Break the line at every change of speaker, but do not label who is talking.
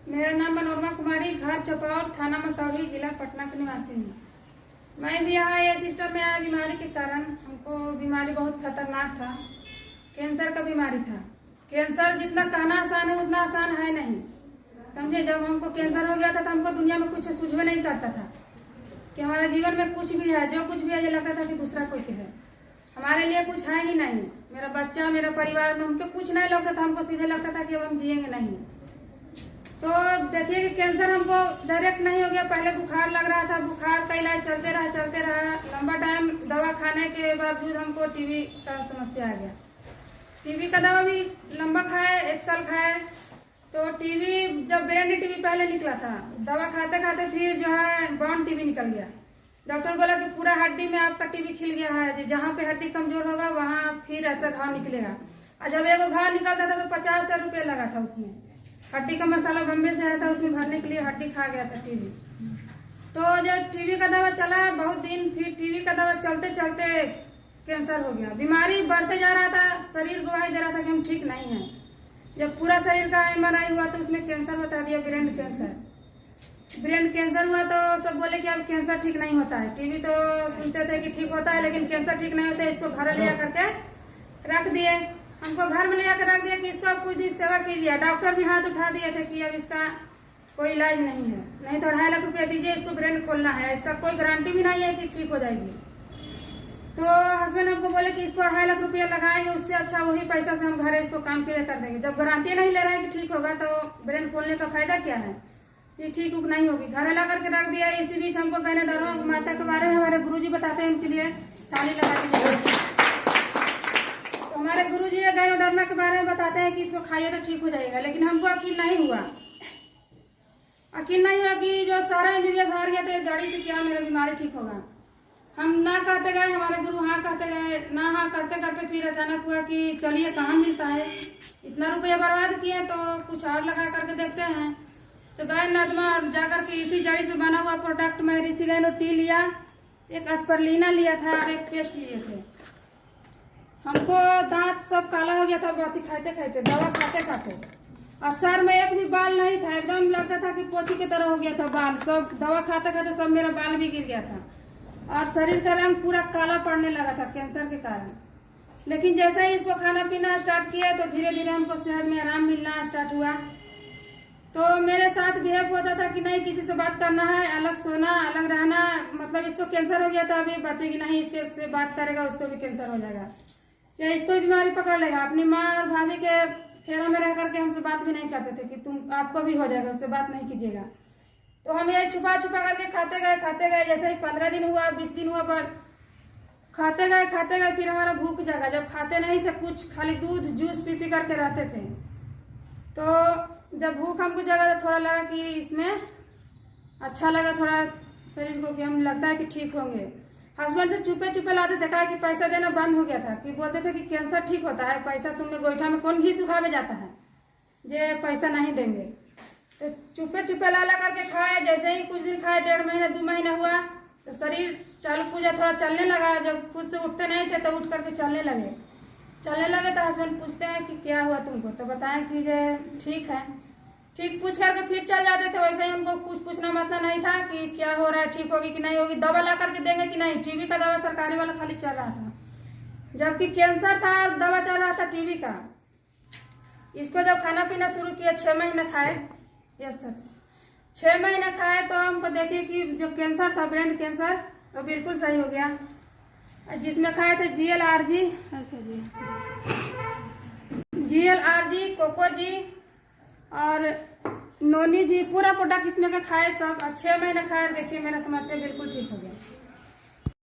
मेरा नाम मनोरमा कुमारी, घर चपौर, थाना मसौढ़ी, जिला पटना की निवासी हूँ। मैं भी यहाँ ये सिस्टम में आया बीमारी के कारण। हमको बीमारी बहुत खतरनाक था, कैंसर का बीमारी था। कैंसर जितना कहना आसान है उतना आसान है नहीं, समझे। जब हमको कैंसर हो गया था तो हमको दुनिया में कुछ सूझ में नहीं करता था कि हमारे जीवन में कुछ भी है। जो कुछ भी है ये लगता था कि दूसरा कोई है, हमारे लिए कुछ है ही नहीं। मेरा बच्चा, मेरा परिवार में हमको कुछ नहीं लगता था। हमको सीधे लगता था कि अब हम जिएंगे नहीं। तो देखिए कि कैंसर हमको डायरेक्ट नहीं हो गया। पहले बुखार लग रहा था, बुखार का इलाज चलते रहा लंबा टाइम। दवा खाने के बावजूद हमको टीबी का समस्या आ गया। टीबी का दवा भी लंबा खाए, 1 साल खाए। तो टीबी, जब ब्रेन टीबी पहले निकला था, दवा खाते खाते फिर जो है ब्राउन टीबी निकल गया। डॉक्टर बोला कि पूरा हड्डी में आपका टीबी खिल गया है, जहाँ पे हड्डी कमजोर होगा वहाँ फिर ऐसा घाव निकलेगा। और जब एगो घाव निकलता था तो 50,000 रुपये लगा था उसमें। हड्डी का मसाला बम्बे से आया था, उसमें भरने के लिए हड्डी खा गया था टीबी। तो जब टीबी का दवा चला बहुत दिन, फिर टीबी का दवा चलते चलते कैंसर हो गया। बीमारी बढ़ते जा रहा था, शरीर गवाही दे रहा था कि हम ठीक नहीं हैं। जब पूरा शरीर का MRI हुआ तो उसमें कैंसर बता दिया, ब्रेन कैंसर। ब्रेन कैंसर हुआ तो सब बोले कि अब कैंसर ठीक नहीं होता है। टीबी तो सुनते थे कि ठीक होता है, लेकिन कैंसर ठीक नहीं होता है। इसको घर ले करके रख दिए। हमको घर में ले आकर रख दिया कि इसको आप कुछ दिन सेवा कीजिए। डॉक्टर भी हाथ उठा दिए थे कि अब इसका कोई इलाज नहीं है, नहीं तो 2.5 लाख रुपया दीजिए, इसको ब्रेन खोलना है। इसका कोई गारंटी भी नहीं है कि ठीक हो जाएगी। तो हस्बैंड हमको बोले कि इसको 2.5 लाख रुपया लगाएंगे, उससे अच्छा वही पैसा से हम घर इसको काम के लिए कर देंगे। जब गारंटी नहीं ले रहे हैं कि ठीक होगा तो ब्रेन खोलने का फायदा क्या है। ये ठीक उक नहीं होगी। घर ला करके रख दिया। इसी बीच हमको गायनोडर्मा माता के बारे में हमारे गुरुजी बताते हैं, उनके लिए ताली लगा के। तो हमारे गुरुजी गायनोडर्मा के बारे में बताते हैं कि इसको खाइए तो ठीक हो जाएगा। लेकिन हमको यकीन नहीं हुआ कि जो सारा MBBS हार गया तो जड़ी से क्या मेरा बीमारी ठीक होगा। हम ना कहते गए, हमारे गुरु हाँ कहते गए, ना हाँ करते करते फिर अचानक हुआ कि चलिए कहाँ मिलता है। इतना रुपया बर्बाद किए तो कुछ और लगा करके देखते हैं। तो गए नजमा जा करके इसी जड़ी से बना हुआ प्रोडक्ट में रिसीगैनो टी लिया, एक एस्परलिना लिया था और एक पेस्ट लिए थे। हमको दांत सब काला हो गया था बहुत ही खाते खाते, दवा खाते खाते। और सर में एक भी बाल नहीं था, एकदम लगता था कि पोछी की तरह हो गया था बाल। सब दवा खाते खाते सब मेरा बाल भी गिर गया था और शरीर का रंग पूरा काला पड़ने लगा था कैंसर के कारण। लेकिन जैसे ही इसको खाना पीना स्टार्ट किया तो धीरे धीरे हमको सेहत में आराम मिलना स्टार्ट हुआ। तो मेरे साथ बिहेव होता था कि नहीं किसी से बात करना है, अलग सोना, अलग रहना। मतलब इसको कैंसर हो गया था, अभी बचेगी नहीं, इसके से बात करेगा उसको भी कैंसर हो जाएगा या इसको भी बीमारी पकड़ लेगा। अपनी माँ और भाभी के फेरा में रह करके हमसे बात भी नहीं करते थे कि तुम आपको भी हो जाएगा, उससे बात नहीं कीजिएगा। तो हम ये छुपा छुपा करके खाते गए। जैसे ही 15 दिन हुआ, 20 दिन हुआ, पर खाते गए। फिर हमारा भूख जागा। जब खाते नहीं थे कुछ, खाली दूध जूस पी करके रहते थे। तो जब भूख हमको जगा तो थोड़ा लगा कि इसमें अच्छा लगा थोड़ा शरीर को, कि हम लगता है कि ठीक होंगे। हस्बैंड से चुपे लाते थे, कहा कि पैसा देना बंद हो गया था। कि बोलते थे कि कैंसर ठीक होता है, पैसा तुम्हें गोईठा में कौन घी सुखावे जाता है, ये पैसा नहीं देंगे। तो चुपे ला करके खाए। जैसे ही कुछ दिन खाए, 1.5 महीना 2 महीना हुआ तो शरीर चालू पूजा थोड़ा चलने लगा। जब खुद से उठते नहीं थे तो उठ करके चलने लगे। तो हस्बैंड पूछते हैं कि क्या हुआ तुमको, तो बताएं कि ये ठीक है। ठीक पूछ करके फिर चल जाते थे। वैसे ही उनको कुछ पूछना मतलब नहीं था कि क्या हो रहा है, ठीक होगी कि नहीं होगी, दवा ला करके देंगे कि नहीं। टीबी का दवा सरकारी वाला खाली चल रहा था, जबकि कैंसर था दवा चल रहा था टीबी का। इसको जब खाना पीना शुरू किया, 6 महीने खाए। यस सर, 6 महीने खाए तो हमको देखिए कि जो कैंसर था, ब्रेन कैंसर, तो बिल्कुल सही हो गया। जिसमें खाए थे GLRG, GLRG, कोकोजी और नोनी जी, पूरा प्रोडक्ट इसमें का खाए सब। 6 महीने खाए, देखिए मेरा समस्या बिल्कुल ठीक हो गया।